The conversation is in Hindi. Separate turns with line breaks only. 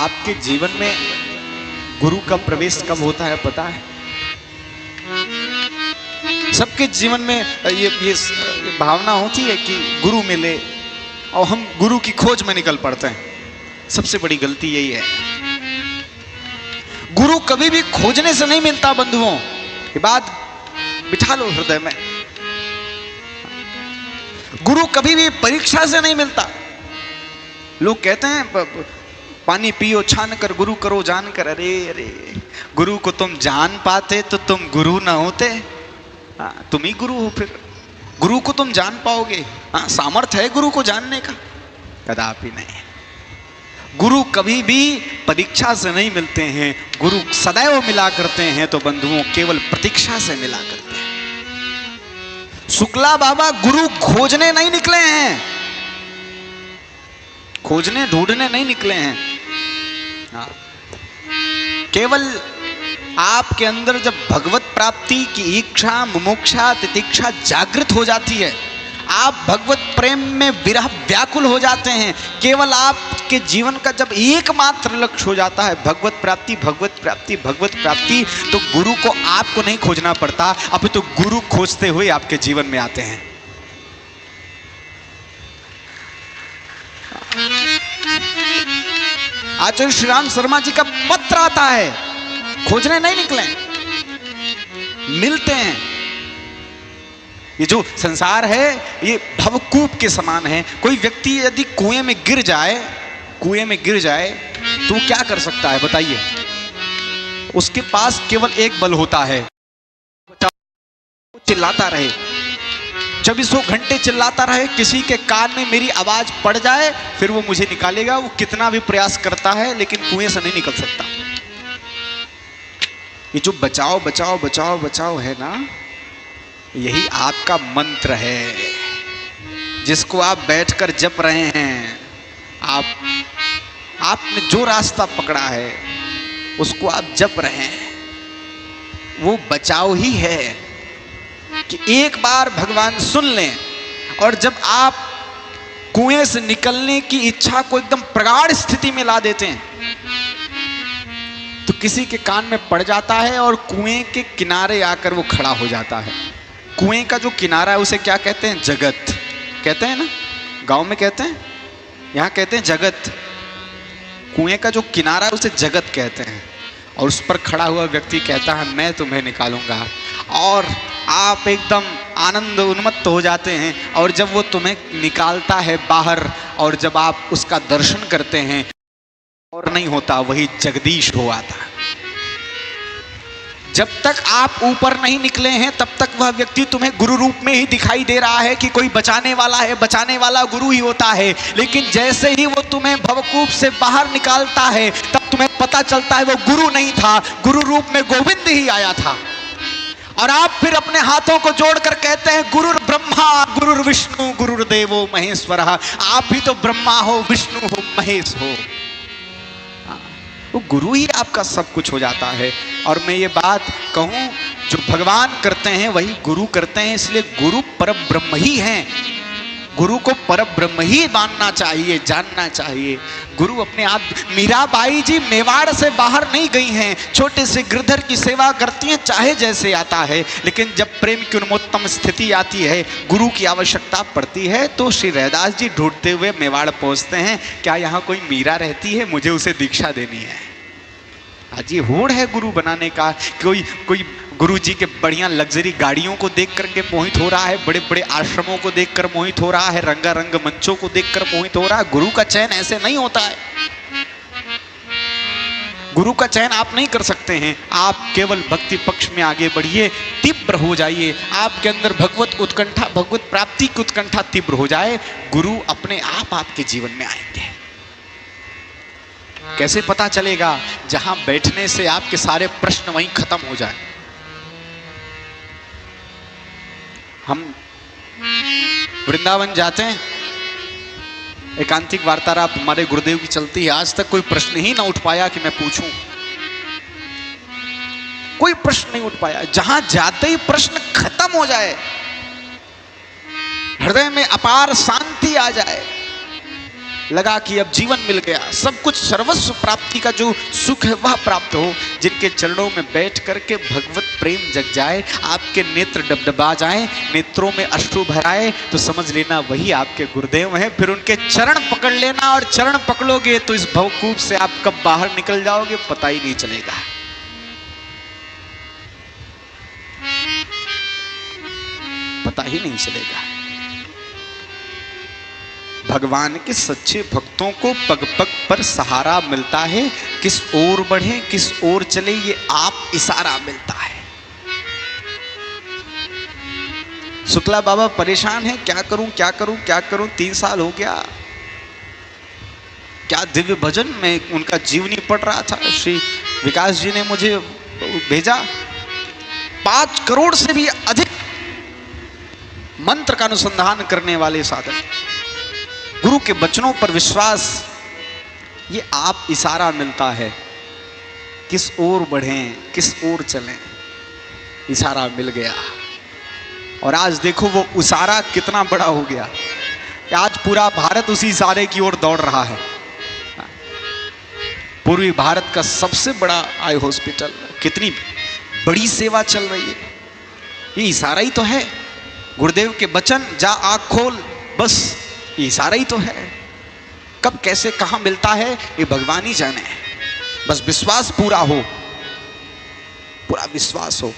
आपके जीवन में गुरु का प्रवेश कब होता है पता है? सबके जीवन में ये भावना होती है कि गुरु मिले और हम गुरु की खोज में निकल पड़ते हैं। सबसे बड़ी गलती यही है। गुरु कभी भी खोजने से नहीं मिलता बंधुओं, ये बात बिठा लो हृदय में। गुरु कभी भी परीक्षा से नहीं मिलता। लोग कहते हैं पानी पियो छान कर, गुरु करो जान कर। अरे अरे, गुरु को तुम जान पाते तो तुम गुरु ना होते। तुम ही गुरु हो फिर। गुरु को तुम जान पाओगे? सामर्थ्य है गुरु को जानने का? कदापि नहीं। गुरु कभी भी परीक्षा से नहीं मिलते हैं, गुरु सदैव मिला करते हैं तो बंधुओं केवल प्रतीक्षा से मिला करते हैं। शुक्ला बाबा गुरु खोजने नहीं निकले हैं, खोजने ढूंढने नहीं निकले हैं। केवल आपके अंदर जब भगवत प्राप्ति की इच्छा, मुमुक्षा, तितिक्षा जागृत हो जाती है, आप भगवत प्रेम में विरह व्याकुल हो जाते हैं, केवल आपके जीवन का जब एकमात्र लक्ष्य हो जाता है भगवत प्राप्ति, भगवत प्राप्ति, भगवत प्राप्ति, तो गुरु को आपको नहीं खोजना पड़ता, अब तो गुरु खोजते हुए आपके जीवन में आते हैं। आचार्य श्री राम शर्मा जी का पत्र आता है, खोजने नहीं निकले, मिलते हैं। ये जो संसार है ये भवकूप के समान है। कोई व्यक्ति यदि कुएं में गिर जाए तो क्या कर सकता है बताइए? उसके पास केवल एक बल होता है, चिल्लाता रहे, 24 घंटे चिल्लाता रहे, किसी के कान में मेरी आवाज पड़ जाए फिर वो मुझे निकालेगा। वो कितना भी प्रयास करता है लेकिन कुएं से नहीं निकल सकता। ये जो बचाओ बचाओ बचाओ बचाओ है ना, यही आपका मंत्र है, जिसको आप बैठकर जप रहे हैं। आपने जो रास्ता पकड़ा है उसको आप जप रहे हैं, वो बचाव ही है कि एक बार भगवान सुन लें और जब आप कुएं से निकलने की इच्छा को एकदम प्रगाढ़ स्थिति में ला देते हैं तो किसी के कान में पड़ जाता है और कुएं के किनारे आकर वो खड़ा हो जाता है। कुएं का जो किनारा है उसे क्या कहते हैं? जगत कहते हैं ना, गांव में कहते हैं, यहां कहते हैं जगत। कुएं का जो किनारा है उसे जगत कहते हैं। और उस पर खड़ा हुआ व्यक्ति कहता है मैं तुम्हें निकालूंगा, और आप एकदम आनंद उन्मत्त हो जाते हैं। और जब वो तुम्हें निकालता है बाहर और जब आप उसका दर्शन करते हैं और नहीं होता, वही जगदीश हो आता। जब तक आप ऊपर नहीं निकले हैं तब तक वह व्यक्ति तुम्हें गुरु रूप में ही दिखाई दे रहा है कि कोई बचाने वाला है, बचाने वाला गुरु ही होता है। लेकिन जैसे ही वो तुम्हें भवकूप से बाहर निकालता है तब तुम्हें पता चलता है वो गुरु नहीं था, गुरु रूप में गोविंद ही आया था। और आप फिर अपने हाथों को जोड़कर कहते हैं गुरुर ब्रह्मा गुरुर विष्णु गुरुर्देवो महेश्वर। आप भी तो ब्रह्मा हो, विष्णु हो, महेश हो। वो गुरु ही आपका सब कुछ हो जाता है। और मैं ये बात कहूं, जो भगवान करते हैं वही गुरु करते हैं, इसलिए गुरु परम ब्रह्म ही हैं। गुरु को परम ब्रह्म ही मानना चाहिए, जानना चाहिए। गुरु अपने आप, मीराबाई जी मेवाड़ से बाहर नहीं गई हैं, छोटे से गिरधर की सेवा करती हैं, चाहे जैसे आता है। लेकिन जब प्रेम की उन्मोत्तम स्थिति आती है, गुरु की आवश्यकता पड़ती है, तो श्री रैदास जी ढूंढते हुए मेवाड़ पहुंचते हैं। क्या यहाँ कोई मीरा रहती है? मुझे उसे दीक्षा देनी है। आज ये होड़ है गुरु बनाने का। कोई गुरु जी के बढ़िया लग्जरी गाड़ियों को देख करके मोहित हो रहा है, बड़े बड़े आश्रमों को देखकर मोहित हो रहा है, रंगारंग मंचों को देखकर मोहित हो रहा है। गुरु का चयन ऐसे नहीं होता है। गुरु का चयन आप नहीं कर सकते हैं। आप केवल भक्ति पक्ष में आगे बढ़िए, तीव्र हो जाइए। आपके अंदर भगवत उत्कंठा, भगवत प्राप्ति की उत्कंठा तीव्र हो जाए, गुरु अपने आप आपके जीवन में आएंगे। कैसे पता चलेगा? जहां बैठने से आपके सारे प्रश्न वहीं खत्म हो जाए। हम वृंदावन जाते हैं, एकांतिक वार्तालाप हमारे गुरुदेव की चलती है। आज तक कोई प्रश्न ही ना उठ पाया कि मैं पूछूं, कोई प्रश्न नहीं उठ पाया। जहां जाते ही प्रश्न खत्म हो जाए, हृदय में अपार शांति आ जाए। लगा कि अब जीवन मिल गया, सब कुछ सर्वस्व प्राप्ति का जो सुख है वह प्राप्त हो, जिनके चरणों में बैठ करके भगवत प्रेम जग जाए, आपके नेत्र डबडबा जाएं, नेत्रों में अश्रु भराए, तो समझ लेना वही आपके गुरुदेव हैं। फिर उनके चरण पकड़ लेना, और चरण पकड़ोगे तो इस भवकूप से आप कब बाहर निकल जाओगे पता ही नहीं चलेगा। पता ही नहीं चलेगा। भगवान के सच्चे भक्तों को पग पग पर सहारा मिलता है, किस ओर बढ़े किस ओर चले ये आप इशारा मिलता है। शुक्ला बाबा परेशान है, क्या करूं क्या करूं क्या करूं, 3 साल हो गया, क्या दिव्य भजन में उनका जीवनी पढ़ रहा था, श्री विकास जी ने मुझे भेजा, 5 करोड़ से भी अधिक मंत्र का अनुसंधान करने वाले साधक, गुरु के वचनों पर विश्वास, ये आप इशारा मिलता है, किस ओर बढ़ें किस ओर चलें, इशारा मिल गया। और आज देखो वो इशारा कितना बड़ा हो गया, आज पूरा भारत उसी इशारे की ओर दौड़ रहा है। पूर्वी भारत का सबसे बड़ा आई हॉस्पिटल, कितनी बड़ी सेवा चल रही है, ये इशारा ही तो है। गुरुदेव के वचन, जा आँख खोल, बस ये इशारा ही तो है। कब कैसे कहां मिलता है ये भगवान ही जाने, बस विश्वास पूरा हो, पूरा विश्वास हो।